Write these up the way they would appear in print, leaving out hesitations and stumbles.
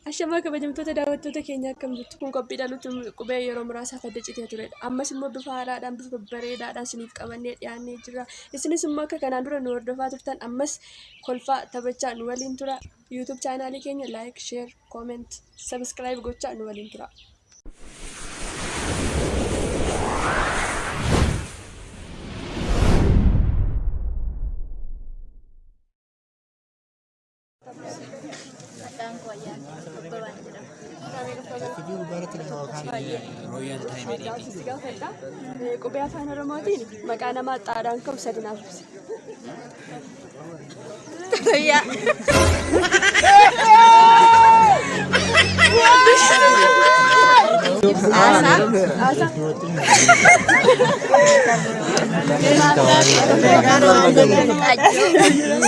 Ashamaa kabajamtoota daawwattoota keenya akkam jirtu kun qophiidhaan nuti qubee yeroo muraasaaf adda citee turedha. Ammas immoo bifa haaraadhaan bifa babbareedaadhaan isiniif qabannee dhiyaannee jirra. Isinis immoo akka kanaan dura nu hordofaa turtan ammas kolfaa taphachaa nu waliin tura. YouTube chaanaalii keenya like, share, comment, subscribe gochaa nu waliin tura. Royal Time Qubee afaan Oromootiin maqaa namaa xaadhaan ka'u sadi naaf ibsi.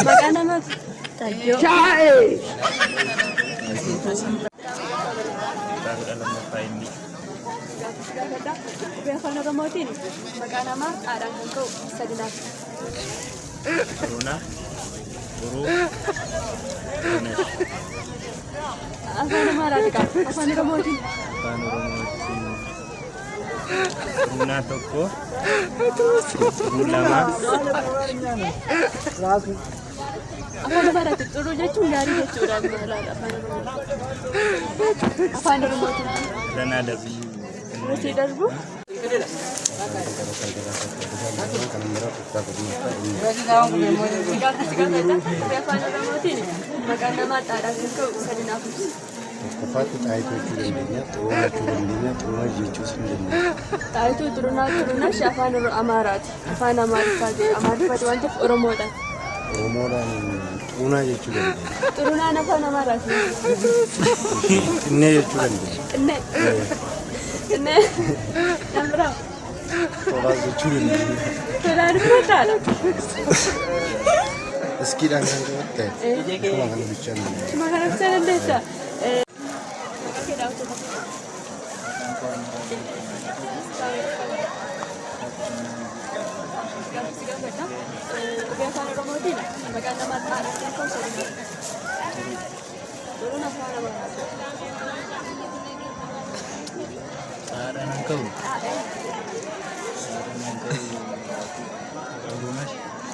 Maqaa namaa qubee afaan Oromootiin maqaa namaa xaadhaan kan ka'u sadi naaf ibsi. Afaan Amaaraati qaba. Afaan Oromootiin. Rumah toko, lama. Afaan Amaaraati xuruu jechuun gaarii jechuudha. Afaan Oromootiin. Dan ada view. Masih darbu. Qubee afaan Oromootiin maqaa namaa xaadhaan kan ka'u sadi naaf ibsi. Kofaatu taayituu dandeenya, xurunaa dandeenya, xurunaa jechuus hin dandeenya. Taayituu xurunaa shi afaan Amaaraati. Afaan Amaarifaati waan ta'eef Oromoodhaan. Oromoodhaan xurunaa jechuu dandeenya. Xurunaan afaan Amaaraati. Xinnee jechuu dandeenya. Xinnee. Nambiraa. Tolaa jechuu dandeenya. Tolaan fudhataadha. Iskiidhaan kan qabatte akkuma kana bichaa dandeenya. Akkuma kana bichaa dandeessa. Qubee afaan Oromootiin maqaa namaa xaadhaan kan ka'u sadi naaf ibsi. Xuruun afaan Amaaraati. Xaadhaan ka'u.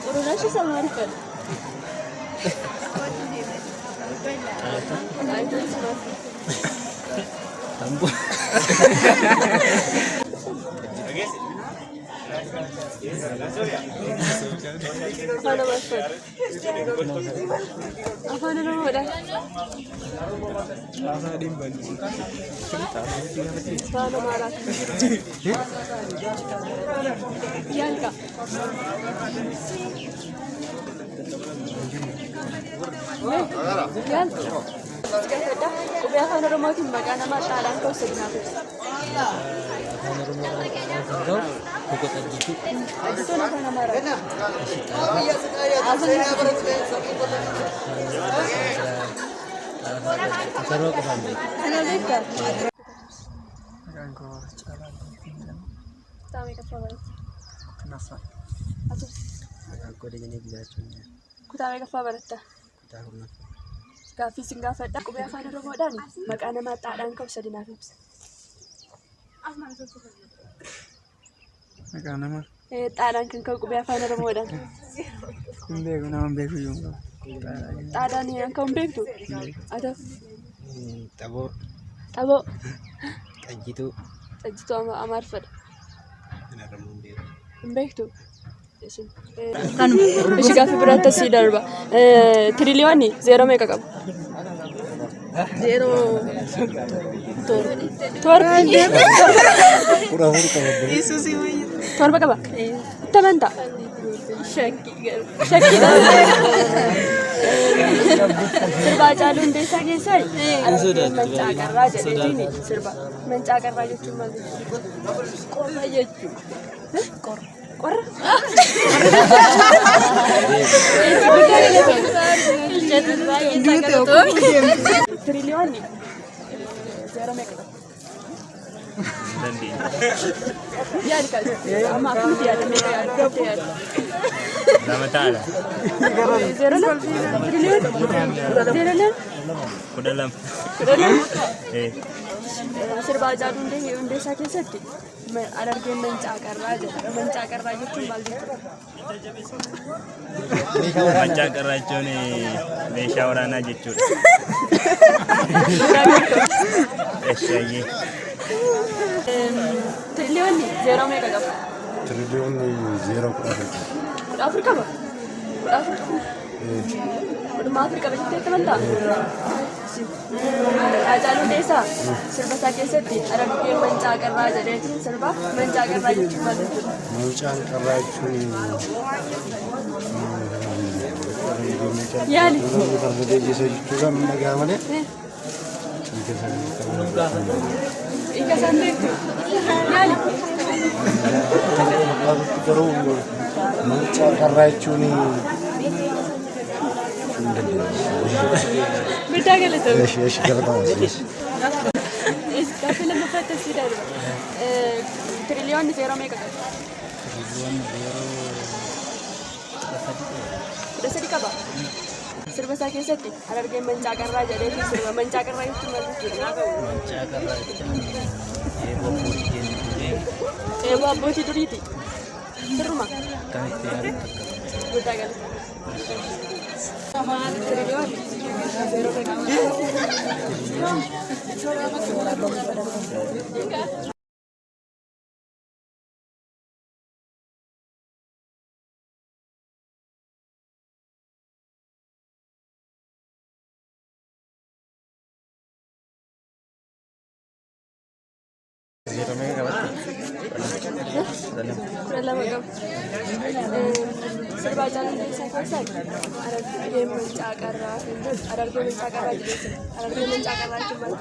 Xuruunaa shi Amaarifaadha. Tampo. Afaan Amaarifaadha. Afaan Oromoodhaan. Afaan Amaaraati. Yaalka. Yaalka. Qubee afaan Oromootiin maqaa namaa xaadhaan ka'u sadi naaf ibsi. Ajjitoon afaan Amaaraati. Kana beektaa? Taa'ee qaffaa baratta. Kutaamee qaffaa baratta. Gaaffii sin gaafadha. Qubee afaan Oromoodhaan maqaa namaa xaadhaan ka'u sadi naaf ibsi. Maqaa namaa. Xaadhaan kan ka'u qubee afaan Oromoodhaan. Kun beeku nama beeku yoo. Xaadhaan kan ka'u beektu? Ata. Xaboo. Xaboo. Xajjituu. Xajjituu Amaarifaadha. Hin beektu? Ishi gaaffii biraatti asii darba. Tiriliyoonni zeeroo meeqa qaba? Torba qaba? Itti amantaa? Shakkiidha. Sirbaa Haacaaluu Hundeessaa keessaa Mancaa Qarraa jedheetiin sirba. Mancaa Qarraa jechuun maal jechuudha? Qorra jechuudha. Qorra? Tiriliyoonni zeeroo meeqa qaba? Dandeenya. Yaadi kan amma akkamitti yaadamee yaadu Lama taala. Zero lama triliyoon zero lama 12. Sirba Haacaaluu Hundeessaa keessatti Harargeen mancaaqarraa jedha. Mancaaqarraa jechuun maal jechuudha? Mancaaqarraa jechuun meeshaa waraanaa jechuudha. Eeshayyee. Tiriliyoonni zeeroo meeqa qaba? Tiriliyoonni 0 14 qaba? 14 Walumaa Afrikaa qaba jettee itti amantaa? Haacaaluu Hundeessaa sirba isaa keessatti Harargeen mancaaqarraa jedheetiin sirba mancaaqarraa jechuun maal jechuudha? Mucaan qarraa jechuun Yaali. Farda jechuudha jechuudha nagaa malee. Ika isaan beektu? Yaali. Garuu mucaa qarraa jechuun Biddaa galatoomne. Eesh galatoomne. Gaaffii lammaffaa itti darba. Tiriliyoonni zeeroo meeqa qaba? Kudha sadi qaba. Sirba isaa keessatti Harargeen mancaaqarraa jedheetii sirba mancaaqarraa jechuun maal jechuudha? Eeboo abbootii duriiti. Sirruma. Guddaa galatoomne. Tiriliyoonni zeeroo meeqa qaba? Lama qaba. Sirba Haacaaluu Hundeessaa keessatti Harargeen mancaaqarraa kan jedhu Harargeen mancaaqarraa jedheetiin Harargeen mancaaqarraa jechuun maal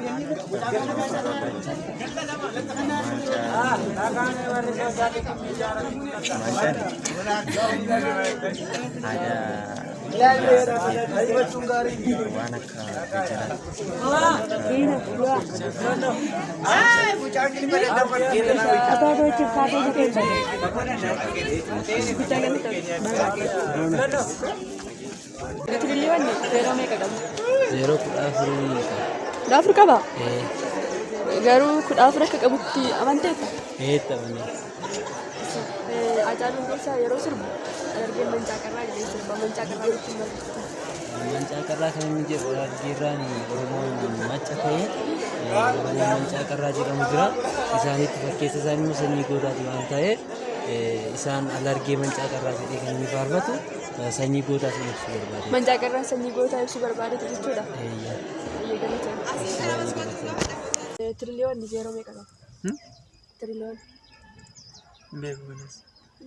Tiriliyoonni zeeroo meeqa qaba? 0 14 qaba? Garuu 14 akka qabutti amanteetta? Haacaaluu Hundeessaa yeroo sirbu Harargeen mancaaqarraa jedhee sirba mancaaqarraa jechuun maal jechuudha? Mancaaqarraa kan inni jedhu Harargeerraan Oromoon macca ta'e mancaaqarraa jedhamu jira. Isaanitti fakkeessa isaanii immoo sanyii gootaati waan ta'eef isaan Harargee mancaaqarraa jedhee kan inni faarfatu sanyii gootaa sun ibsuu barbaade. Mancaaqarraa sanyii gootaa ibsuu barbaadete jechuudha? Tiriliyoonni zeeroo meeqa qaba? Tiriliyoonni.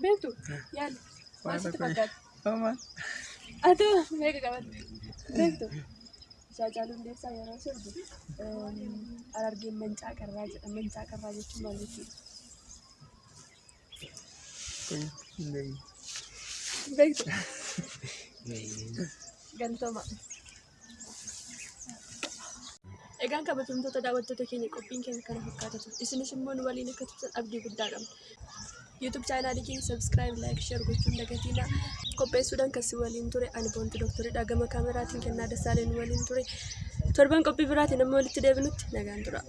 Beektu? Yaali. Maal sitti fakkaata? Atoo meeqa qabata? Beektu? Haacaaluu Hundeessaa yeroo sirbu Harargeen mancaaqarraa jedha. Mancaaqarraa jechuun maal jechuudha? Beektu? Galatooma. Egaan kabajamtoota daawwattoota keenya qophiin keenya kana fakkaata ture. Isinis immoo nu waliin akka turtan abdii guddaa qabna. YouTube chaanaalii keenya subscribe, like, share gochuun dagatina. Qopheessuudhaan kan si waliin ture ani Boontuu Dooktoridha. Gama kaameraatiin Kennaa Dassaaleen waliin ture. Torban qophii biraatiin amma walitti deebinutti nagaan tura.